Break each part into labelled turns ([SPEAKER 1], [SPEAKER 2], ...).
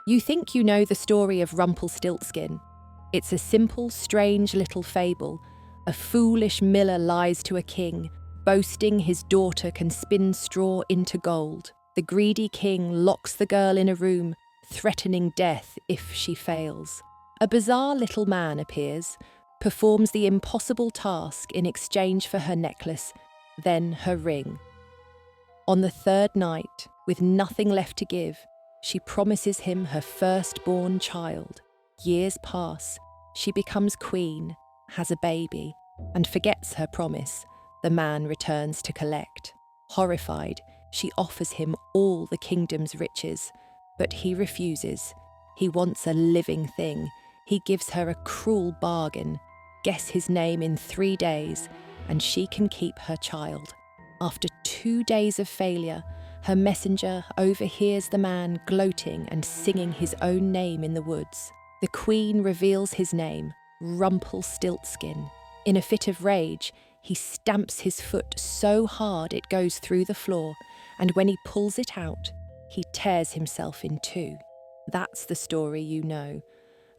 [SPEAKER 1] You think you know the story of Rumpelstiltskin. It's a simple, strange little fable. A foolish miller lies to a king, boasting his daughter can spin straw into gold. The greedy king locks the girl in a room, threatening death if she fails. A bizarre little man appears, performs the impossible task in exchange for her necklace, then her ring. On the third night, with nothing left to give, she promises him her firstborn child. Years pass, she becomes queen, has a baby, and forgets her promise. The man returns to collect. Horrified, she offers him all the kingdom's riches, but he refuses. He wants a living thing. He gives her a cruel bargain. Guess his name in 3 days, and she can keep her child. After 2 days of failure, her messenger overhears the man gloating and singing his own name in the woods. The queen reveals his name, Rumpelstiltskin. In a fit of rage, he stamps his foot so hard it goes through the floor, and when he pulls it out, he tears himself in two. That's the story you know.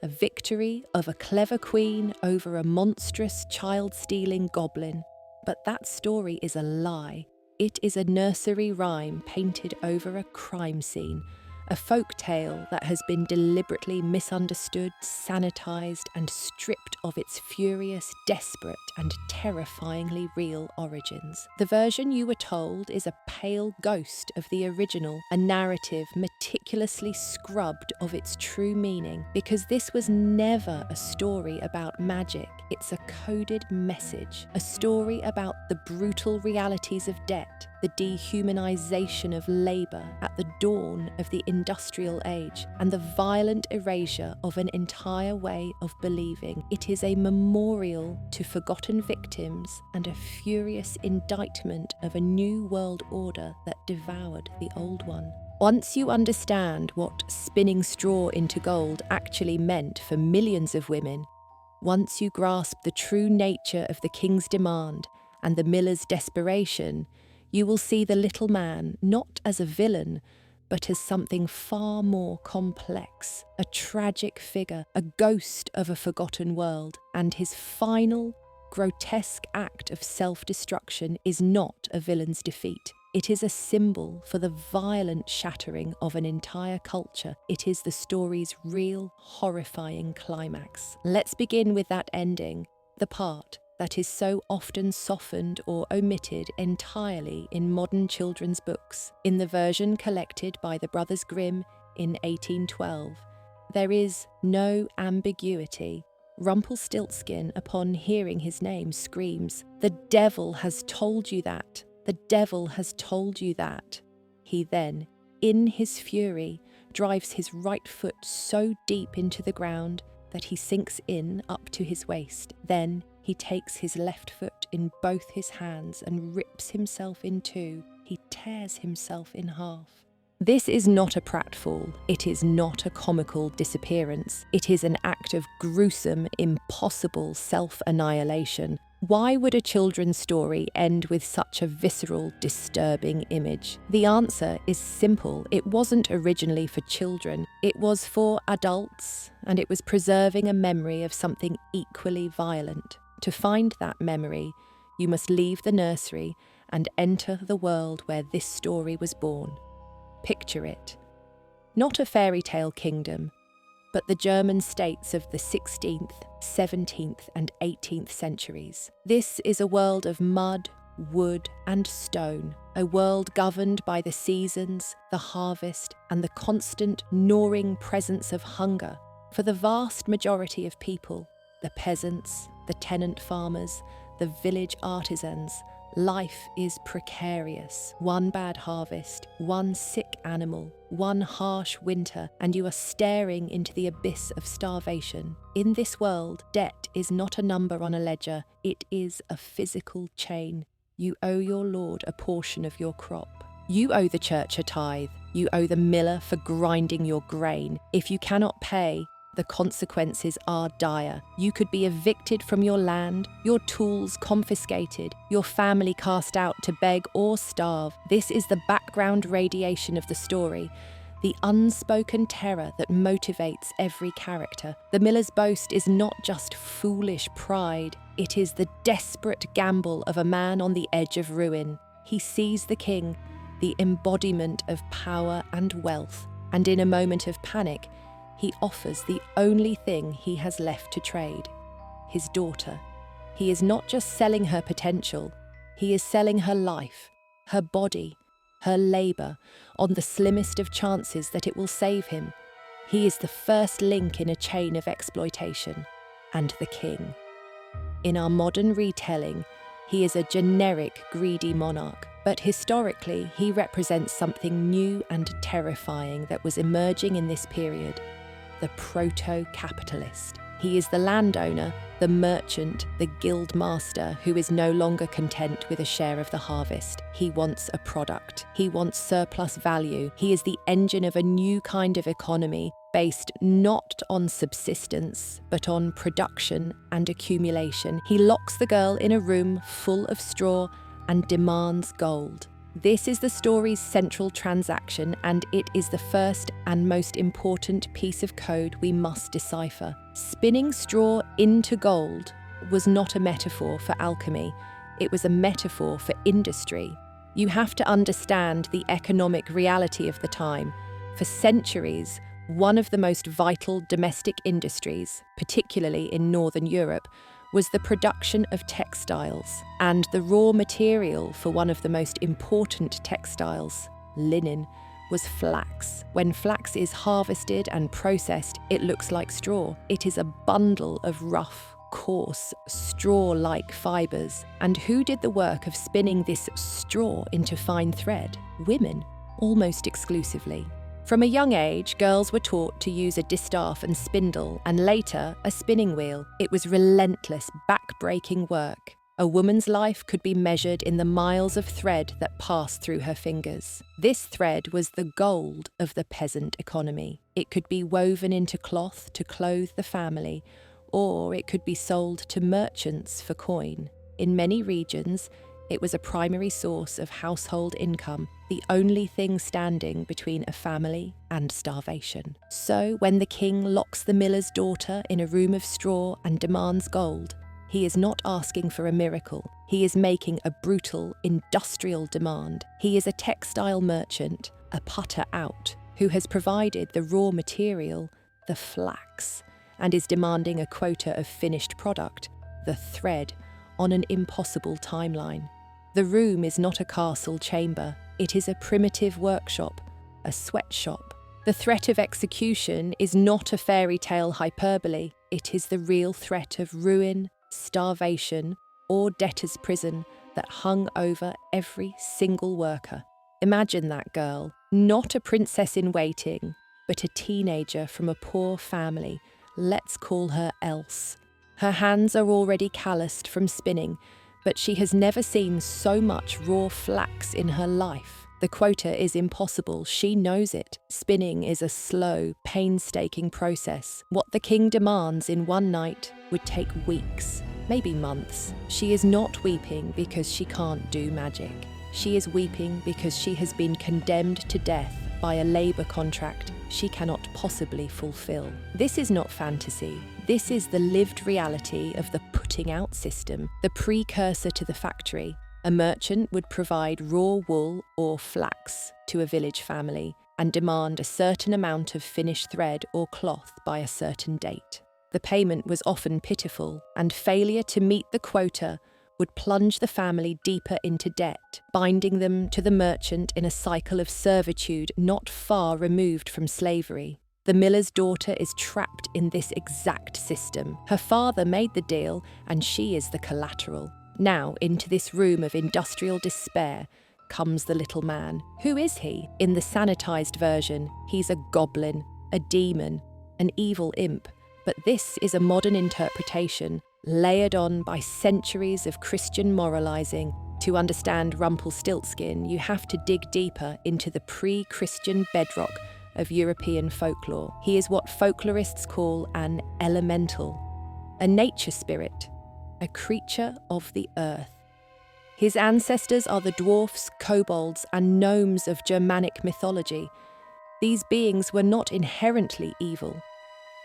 [SPEAKER 1] A victory of a clever queen over a monstrous child-stealing goblin. But that story is a lie. It is a nursery rhyme painted over a crime scene, a folk tale that has been deliberately misunderstood, sanitized, and stripped of its furious, desperate, and terrifyingly real origins. The version you were told is a pale ghost of the original, a narrative meticulously scrubbed of its true meaning, because this was never a story about magic. It's a coded message, a story about the brutal realities of debt, the dehumanization of labor at the dawn of the industrial age, and the violent erasure of an entire way of believing. It is a memorial to forgotten victims and a furious indictment of a new world order that devoured the old one. Once you understand what spinning straw into gold actually meant for millions of women, once you grasp the true nature of the king's demand and the miller's desperation, you will see the little man not as a villain, but as something far more complex, a tragic figure, a ghost of a forgotten world, and his final, grotesque act of self-destruction is not a villain's defeat. It is a symbol for the violent shattering of an entire culture. It is the story's real, horrifying climax. Let's begin with that ending, the part that is so often softened or omitted entirely in modern children's books. In the version collected by the Brothers Grimm in 1812, there is no ambiguity. Rumpelstiltskin, upon hearing his name, screams, "The devil has told you that! The devil has told you that!" He then, in his fury, drives his right foot so deep into the ground that he sinks in up to his waist. Then he takes his left foot in both his hands and rips himself in two. He tears himself in half. This is not a pratfall. It is not a comical disappearance. It is an act of gruesome, impossible self-annihilation. Why would a children's story end with such a visceral, disturbing image? The answer is simple. It wasn't originally for children. It was for adults, and it was preserving a memory of something equally violent. To find that memory, you must leave the nursery and enter the world where this story was born. Picture it. Not a fairy tale kingdom, but the German states of the 16th, 17th, and 18th centuries. This is a world of mud, wood, and stone, a world governed by the seasons, the harvest, and the constant, gnawing presence of hunger. For the vast majority of people, the peasants, the tenant farmers, the village artisans, life is precarious. One bad harvest, one sick animal, one harsh winter, and you are staring into the abyss of starvation. In this world, debt is not a number on a ledger, it is a physical chain. You owe your lord a portion of your crop. You owe the church a tithe. You owe the miller for grinding your grain. If you cannot pay, the consequences are dire. You could be evicted from your land, your tools confiscated, your family cast out to beg or starve. This is the background radiation of the story. the unspoken terror that motivates every character. The miller's boast is not just foolish pride, it is the desperate gamble of a man on the edge of ruin. He sees the king, the embodiment of power and wealth, and in a moment of panic, he offers the only thing he has left to trade: his daughter. He is not just selling her potential, he is selling her life, her body, her labour, on the slimmest of chances that it will save him. He is the first link in a chain of exploitation, and the king. In our modern retelling, he is a generic, greedy monarch, but historically he represents something new and terrifying that was emerging in this period: the proto-capitalist. He is the landowner, the merchant, the guild master who is no longer content with a share of the harvest. He wants a product. He wants surplus value. He is the engine of a new kind of economy based not on subsistence, but on production and accumulation. He locks the girl in a room full of straw and demands gold. This is the story's central transaction, and it is the first and most important piece of code we must decipher. Spinning straw into gold was not a metaphor for alchemy, it was a metaphor for industry. You have to understand the economic reality of the time. For centuries, one of the most vital domestic industries, particularly in Northern Europe, was the production of textiles, and the raw material for one of the most important textiles, linen, was flax. When flax is harvested and processed, it looks like straw. It is a bundle of rough, coarse, straw-like fibres. And who did the work of spinning this straw into fine thread? Women, almost exclusively. From a young age, girls were taught to use a distaff and spindle, and later a spinning wheel. It was relentless, back-breaking work. A woman's life could be measured in the miles of thread that passed through her fingers. This thread was the gold of the peasant economy. It could be woven into cloth to clothe the family, or it could be sold to merchants for coin. In many regions, it was a primary source of household income, the only thing standing between a family and starvation. So, when the king locks the miller's daughter in a room of straw and demands gold, he is not asking for a miracle. He is making a brutal, industrial demand. He is a textile merchant, a putter out, who has provided the raw material, the flax, and is demanding a quota of finished product, the thread, on an impossible timeline. The room is not a castle chamber, it is a primitive workshop, a sweatshop. The threat of execution is not a fairy tale hyperbole, it is the real threat of ruin, starvation, or debtor's prison that hung over every single worker. Imagine that girl, not a princess in waiting, but a teenager from a poor family. Let's call her Else. Her hands are already calloused from spinning, but she has never seen so much raw flax in her life. The quota is impossible, she knows it. Spinning is a slow, painstaking process. What the king demands in one night would take weeks, maybe months. She is not weeping because she can't do magic. She is weeping because she has been condemned to death by a labour contract she cannot possibly fulfill. This is not fantasy. This is the lived reality of the putting out system, the precursor to the factory. A merchant would provide raw wool or flax to a village family and demand a certain amount of finished thread or cloth by a certain date. The payment was often pitiful, and failure to meet the quota would plunge the family deeper into debt, binding them to the merchant in a cycle of servitude not far removed from slavery. The miller's daughter is trapped in this exact system. Her father made the deal, and she is the collateral. Now, into this room of industrial despair comes the little man. Who is he? In the sanitized version, he's a goblin, a demon, an evil imp. But this is a modern interpretation, layered on by centuries of Christian moralizing. To understand Rumpelstiltskin, you have to dig deeper into the pre-Christian bedrock of European folklore. He is what folklorists call an elemental, a nature spirit, a creature of the earth. His ancestors are the dwarfs, kobolds, and gnomes of Germanic mythology. These beings were not inherently evil.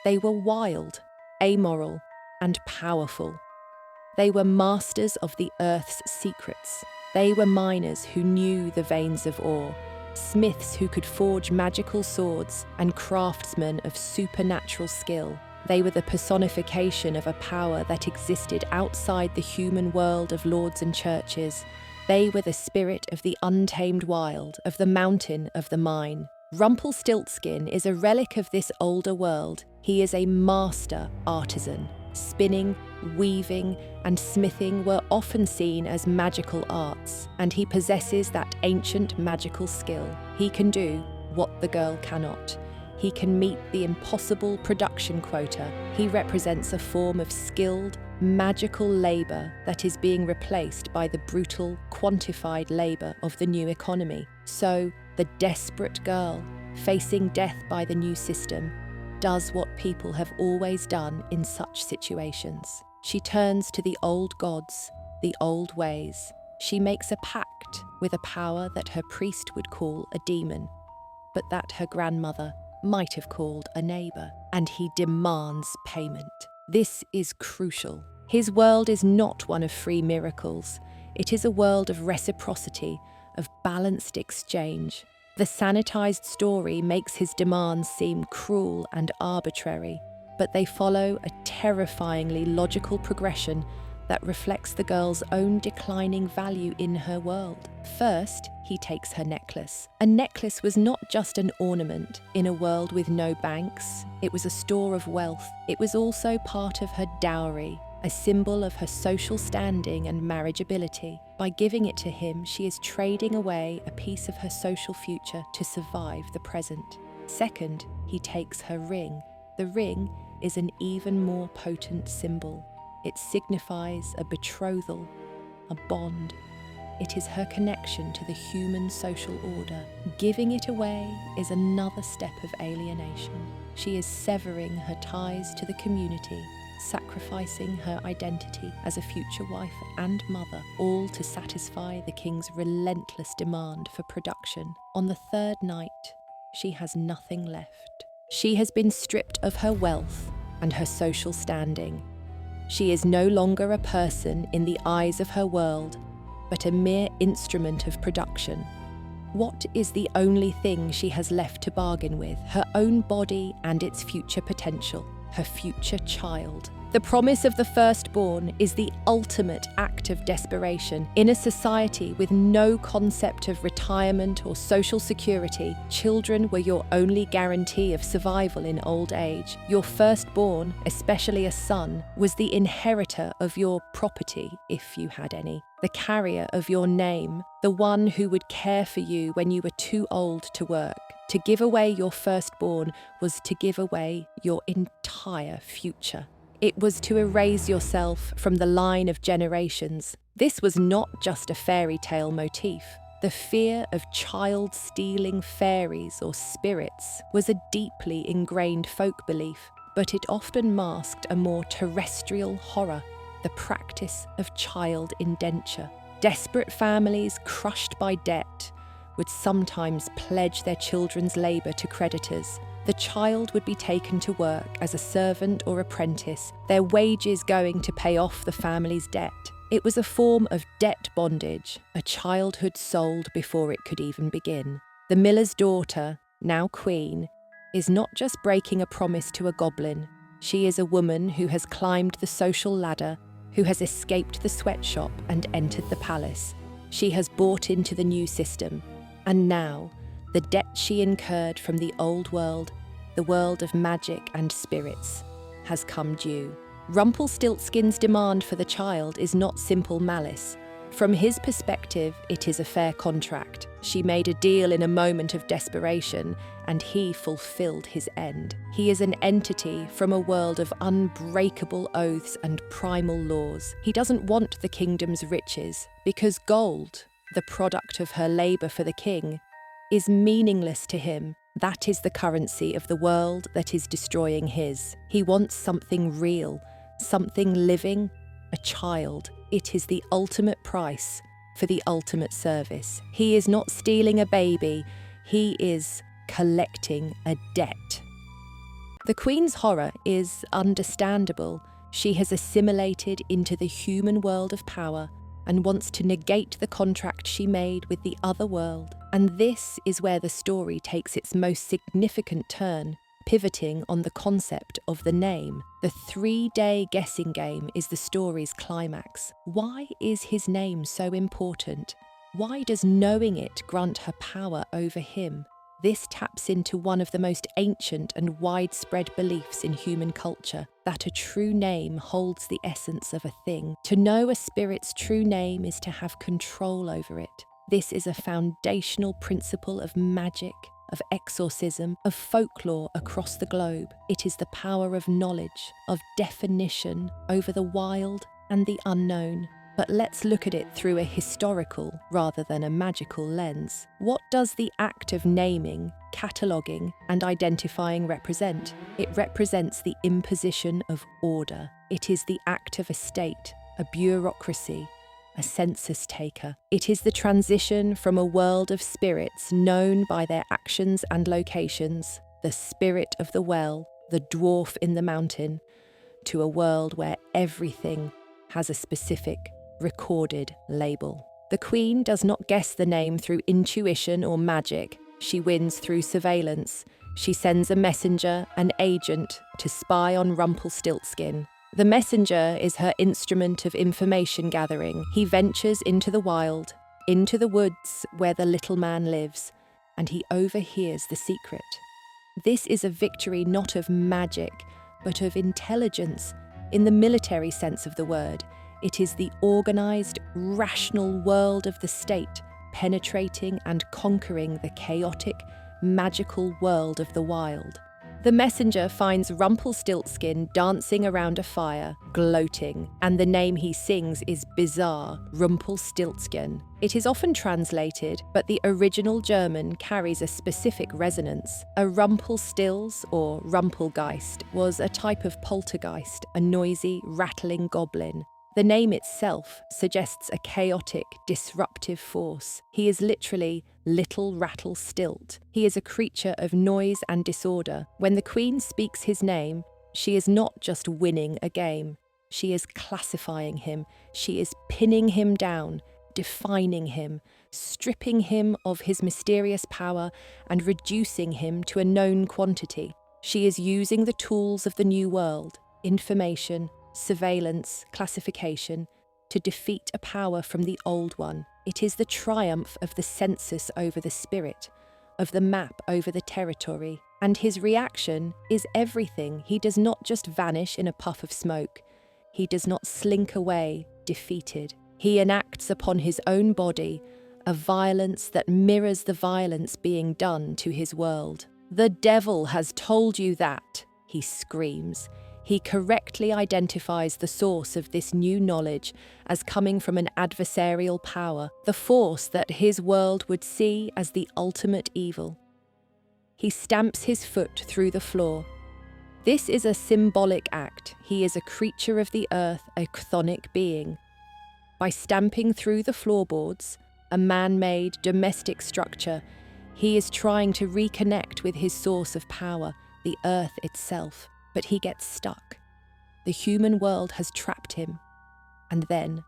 [SPEAKER 1] They were wild, amoral, and powerful. They were masters of the earth's secrets. They were miners who knew the veins of ore, smiths who could forge magical swords, and craftsmen of supernatural skill. They were the personification of a power that existed outside the human world of lords and churches. They were the spirit of the untamed wild, of the mountain, of the mine. Rumpelstiltskin is a relic of this older world. He is a master artisan. Spinning, weaving, and smithing were often seen as magical arts, and he possesses that ancient magical skill. He can do what the girl cannot. He can meet the impossible production quota. He represents a form of skilled, magical labour that is being replaced by the brutal, quantified labour of the new economy. So, the desperate girl, facing death by the new system, does what people have always done in such situations. She turns to the old gods, the old ways. She makes a pact with a power that her priest would call a demon, but that her grandmother might have called a neighbour, and he demands payment. This is crucial. His world is not one of free miracles. It is a world of reciprocity, of balanced exchange. The sanitized story makes his demands seem cruel and arbitrary, but they follow a terrifyingly logical progression that reflects the girl's own declining value in her world. First, he takes her necklace. A necklace was not just an ornament in a world with no banks. It was a store of wealth. It was also part of her dowry, a symbol of her social standing and marriageability. By giving it to him, she is trading away a piece of her social future to survive the present. Second, he takes her ring. The ring is an even more potent symbol. It signifies a betrothal, a bond. It is her connection to the human social order. Giving it away is another step of alienation. She is severing her ties to the community, sacrificing her identity as a future wife and mother, all to satisfy the king's relentless demand for production. On the third night, she has nothing left. She has been stripped of her wealth and her social standing. She is no longer a person in the eyes of her world, but a mere instrument of production. What is the only thing she has left to bargain with? Her own body and its future potential, her future child. The promise of the firstborn is the ultimate act of desperation. In a society with no concept of retirement or social security, children were your only guarantee of survival in old age. Your firstborn, especially a son, was the inheritor of your property, if you had any, the carrier of your name, the one who would care for you when you were too old to work. To give away your firstborn was to give away your entire future. It was to erase yourself from the line of generations. This was not just a fairy tale motif. The fear of child-stealing fairies or spirits was a deeply ingrained folk belief, but it often masked a more terrestrial horror, the practice of child indenture. Desperate families crushed by debt would sometimes pledge their children's labour to creditors. The child would be taken to work as a servant or apprentice, their wages going to pay off the family's debt. It was a form of debt bondage, a childhood sold before it could even begin. The miller's daughter, now queen, is not just breaking a promise to a goblin. She is a woman who has climbed the social ladder, who has escaped the sweatshop and entered the palace. She has bought into the new system, and now, the debt she incurred from the old world, the world of magic and spirits, has come due. Rumpelstiltskin's demand for the child is not simple malice. From his perspective, it is a fair contract. She made a deal in a moment of desperation, and he fulfilled his end. He is an entity from a world of unbreakable oaths and primal laws. He doesn't want the kingdom's riches, because gold, the product of her labour for the king, is meaningless to him. That is the currency of the world that is destroying his. He wants something real, something living, a child. It is the ultimate price for the ultimate service. He is not stealing a baby, he is collecting a debt. The Queen's horror is understandable. She has assimilated into the human world of power and wants to negate the contract she made with the other world. And this is where the story takes its most significant turn, pivoting on the concept of the name. The 3-day guessing game is the story's climax. Why is his name so important? Why does knowing it grant her power over him? This taps into one of the most ancient and widespread beliefs in human culture, that a true name holds the essence of a thing. To know a spirit's true name is to have control over it. This is a foundational principle of magic, of exorcism, of folklore across the globe. It is the power of knowledge, of definition over the wild and the unknown. But let's look at it through a historical rather than a magical lens. What does the act of naming, cataloguing, and identifying represent? It represents the imposition of order. It is the act of a state, a bureaucracy, a census taker. It is the transition from a world of spirits known by their actions and locations, the spirit of the well, the dwarf in the mountain, to a world where everything has a specific recorded label. The Queen does not guess the name through intuition or magic. She wins through surveillance. She sends a messenger, an agent, to spy on Rumpelstiltskin. The messenger is her instrument of information gathering. He ventures into the wild, into the woods where the little man lives, and he overhears the secret. This is a victory not of magic, but of intelligence, in the military sense of the word. It is the organized, rational world of the state, penetrating and conquering the chaotic, magical world of the wild. The messenger finds Rumpelstiltskin dancing around a fire, gloating, and the name he sings is bizarre, Rumpelstiltskin. It is often translated, but the original German carries a specific resonance. A Rumpelstilz, or Rumpelgeist, was a type of poltergeist, a noisy, rattling goblin. The name itself suggests a chaotic, disruptive force. He is literally Little Rattlestilt. He is a creature of noise and disorder. When the Queen speaks his name, she is not just winning a game. She is classifying him. She is pinning him down, defining him, stripping him of his mysterious power and reducing him to a known quantity. She is using the tools of the new world, information, surveillance, classification, to defeat a power from the old one. It is the triumph of the census over the spirit, of the map over the territory. And his reaction is everything. He does not just vanish in a puff of smoke. He does not slink away, defeated. He enacts upon his own body a violence that mirrors the violence being done to his world. "The devil has told you that," he screams. He correctly identifies the source of this new knowledge as coming from an adversarial power, the force that his world would see as the ultimate evil. He stamps his foot through the floor. This is a symbolic act. He is a creature of the earth, a chthonic being. By stamping through the floorboards, a man-made domestic structure, he is trying to reconnect with his source of power, the earth itself. But he gets stuck. The human world has trapped him. And then,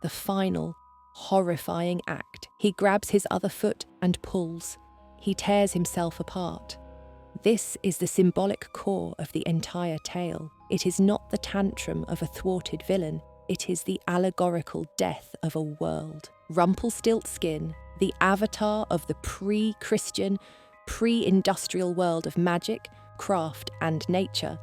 [SPEAKER 1] the final, horrifying act. He grabs his other foot and pulls. He tears himself apart. This is the symbolic core of the entire tale. It is not the tantrum of a thwarted villain. It is the allegorical death of a world. Rumpelstiltskin, the avatar of the pre-Christian, pre-industrial world of magic, craft, and nature,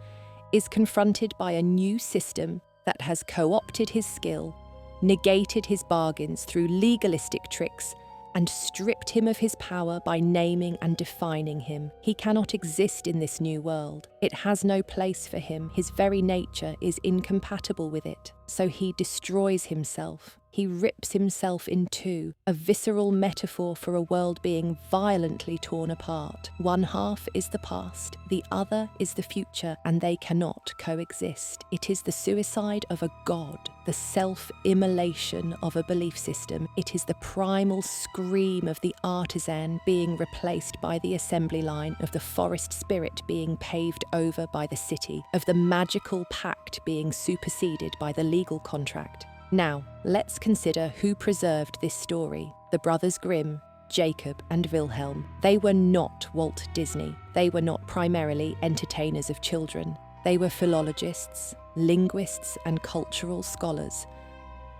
[SPEAKER 1] is confronted by a new system that has co-opted his skill, negated his bargains through legalistic tricks, and stripped him of his power by naming and defining him. He cannot exist in this new world. It has no place for him. His very nature is incompatible with it. So he destroys himself. He rips himself in two, a visceral metaphor for a world being violently torn apart. One half is the past, the other is the future, and they cannot coexist. It is the suicide of a god, the self-immolation of a belief system. It is the primal scream of the artisan being replaced by the assembly line, of the forest spirit being paved over by the city, of the magical pact being superseded by the legal contract. Now, let's consider who preserved this story. The brothers Grimm, Jacob and Wilhelm. They were not Walt Disney. They were not primarily entertainers of children. They were philologists, linguists and cultural scholars.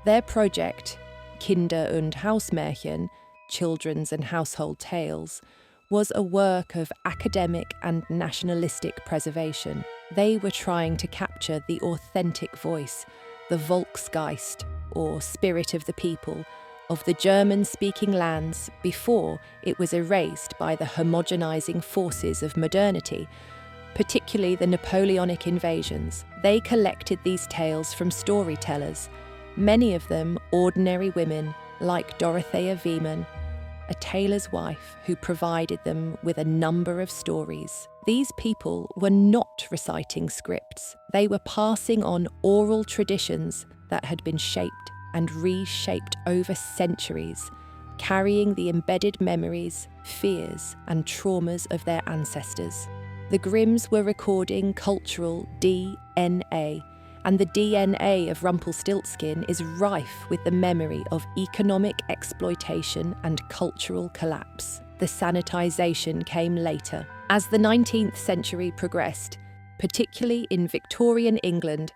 [SPEAKER 1] Their project, Kinder- und Hausmärchen, Children's and Household Tales, was a work of academic and nationalistic preservation. They were trying to capture the authentic voice, the Volksgeist, or spirit of the people, of the German-speaking lands before it was erased by the homogenizing forces of modernity, particularly the Napoleonic invasions. They collected these tales from storytellers, many of them ordinary women like Dorothea Wieman, a tailor's wife who provided them with a number of stories. These people were not reciting scripts. They were passing on oral traditions that had been shaped and reshaped over centuries, carrying the embedded memories, fears, and traumas of their ancestors. The Grimms were recording cultural DNA, and the DNA of Rumpelstiltskin is rife with the memory of economic exploitation and cultural collapse. The sanitization came later. As the 19th century progressed, particularly in Victorian England,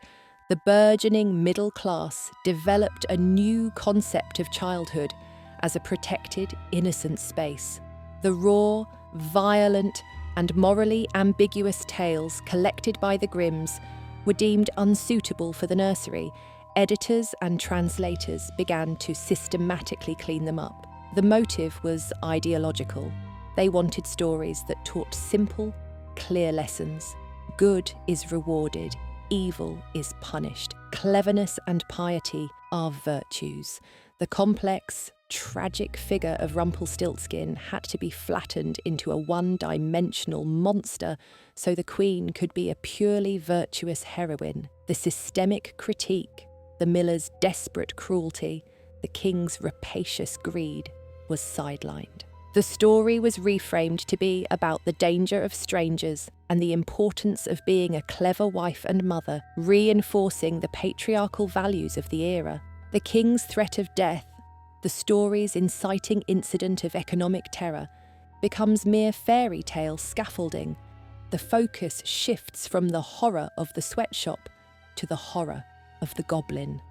[SPEAKER 1] the burgeoning middle class developed a new concept of childhood as a protected, innocent space. The raw, violent, and morally ambiguous tales collected by the Grimms were deemed unsuitable for the nursery. Editors and translators began to systematically clean them up. The motive was ideological. They wanted stories that taught simple, clear lessons. Good is rewarded, evil is punished. Cleverness and piety are virtues. The complex, tragic figure of Rumpelstiltskin had to be flattened into a one-dimensional monster so the queen could be a purely virtuous heroine. The systemic critique, the miller's desperate cruelty, the king's rapacious greed was sidelined. The story was reframed to be about the danger of strangers and the importance of being a clever wife and mother, reinforcing the patriarchal values of the era. The king's threat of death, the story's inciting incident of economic terror, becomes mere fairy tale scaffolding. The focus shifts from the horror of the sweatshop to the horror of the goblin.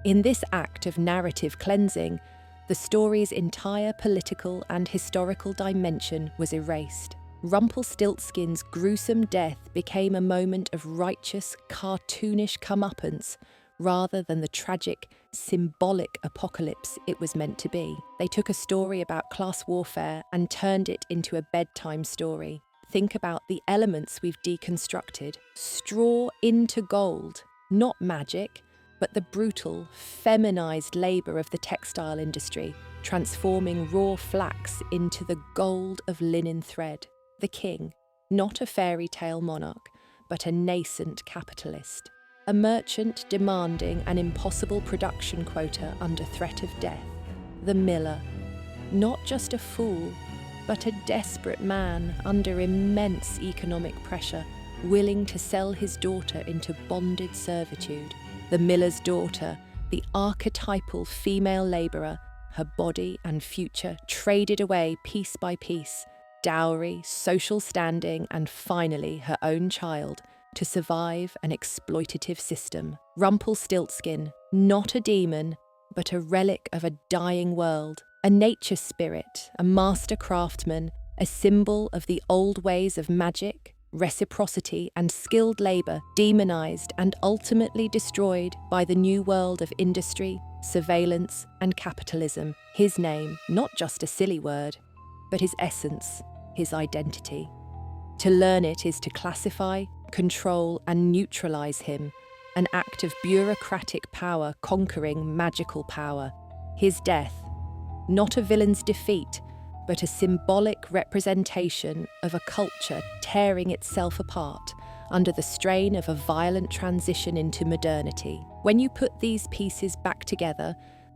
[SPEAKER 1] In this act of narrative cleansing, the story's entire political and historical dimension was erased. Rumpelstiltskin's gruesome death became a moment of righteous, cartoonish comeuppance rather than the tragic, symbolic apocalypse it was meant to be. They took a story about class warfare and turned it into a bedtime story. Think about the elements we've deconstructed. Straw into gold, not magic, but the brutal, feminized labour of the textile industry, transforming raw flax into the gold of linen thread. The king, not a fairy tale monarch, but a nascent capitalist. A merchant demanding an impossible production quota under threat of death. The miller, not just a fool, but a desperate man under immense economic pressure, willing to sell his daughter into bonded servitude. The miller's daughter, the archetypal female labourer, her body and future traded away piece by piece, dowry, social standing, and finally her own child, to survive an exploitative system. Rumpelstiltskin, not a demon, but a relic of a dying world, a nature spirit, a master craftsman, a symbol of the old ways of magic, reciprocity, and skilled labour, demonised and ultimately destroyed by the new world of industry, surveillance, and capitalism. His name, not just a silly word, but his essence, his identity. To learn it is to classify, control, and neutralise him, an act of bureaucratic power conquering magical power. His death, not a villain's defeat, but a symbolic representation of a culture tearing itself apart under the strain of a violent transition into modernity. When you put these pieces back together,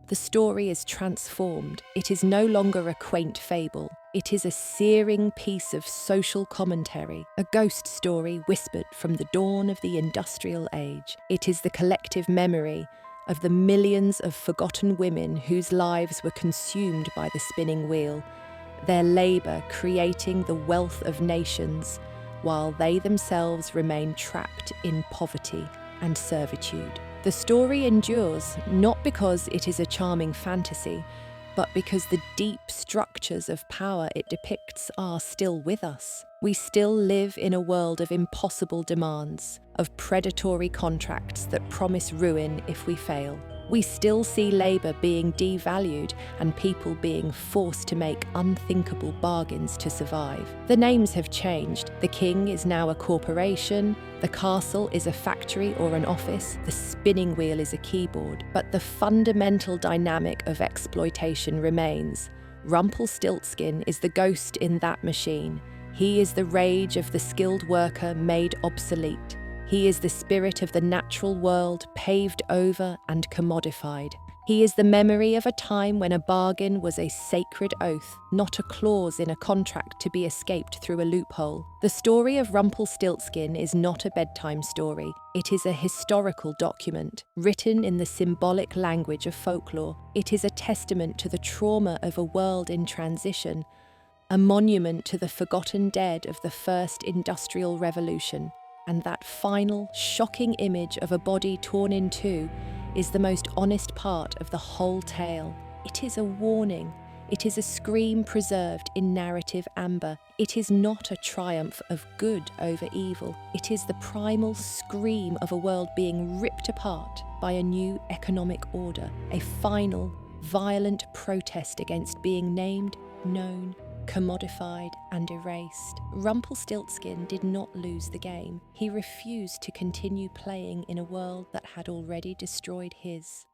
[SPEAKER 1] the story is transformed. It is no longer a quaint fable. It is a searing piece of social commentary, a ghost story whispered from the dawn of the industrial age. It is the collective memory of the millions of forgotten women whose lives were consumed by the spinning wheel, their labour creating the wealth of nations, while they themselves remain trapped in poverty and servitude. The story endures not because it is a charming fantasy, but because the deep structures of power it depicts are still with us. We still live in a world of impossible demands, of predatory contracts that promise ruin if we fail. We still see labour being devalued and people being forced to make unthinkable bargains to survive. The names have changed. The king is now a corporation, the castle is a factory or an office, the spinning wheel is a keyboard. But the fundamental dynamic of exploitation remains. Rumpelstiltskin is the ghost in that machine. He is the rage of the skilled worker made obsolete. He is the spirit of the natural world paved over and commodified. He is the memory of a time when a bargain was a sacred oath, not a clause in a contract to be escaped through a loophole. The story of Rumpelstiltskin is not a bedtime story. It is a historical document, written in the symbolic language of folklore. It is a testament to the trauma of a world in transition, a monument to the forgotten dead of the first industrial revolution. And that final, shocking image of a body torn in two is the most honest part of the whole tale. It is a warning. It is a scream preserved in narrative amber. It is not a triumph of good over evil. It is the primal scream of a world being ripped apart by a new economic order, a final, violent protest against being named, known, commodified and erased. Rumpelstiltskin did not lose the game. He refused to continue playing in a world that had already destroyed his.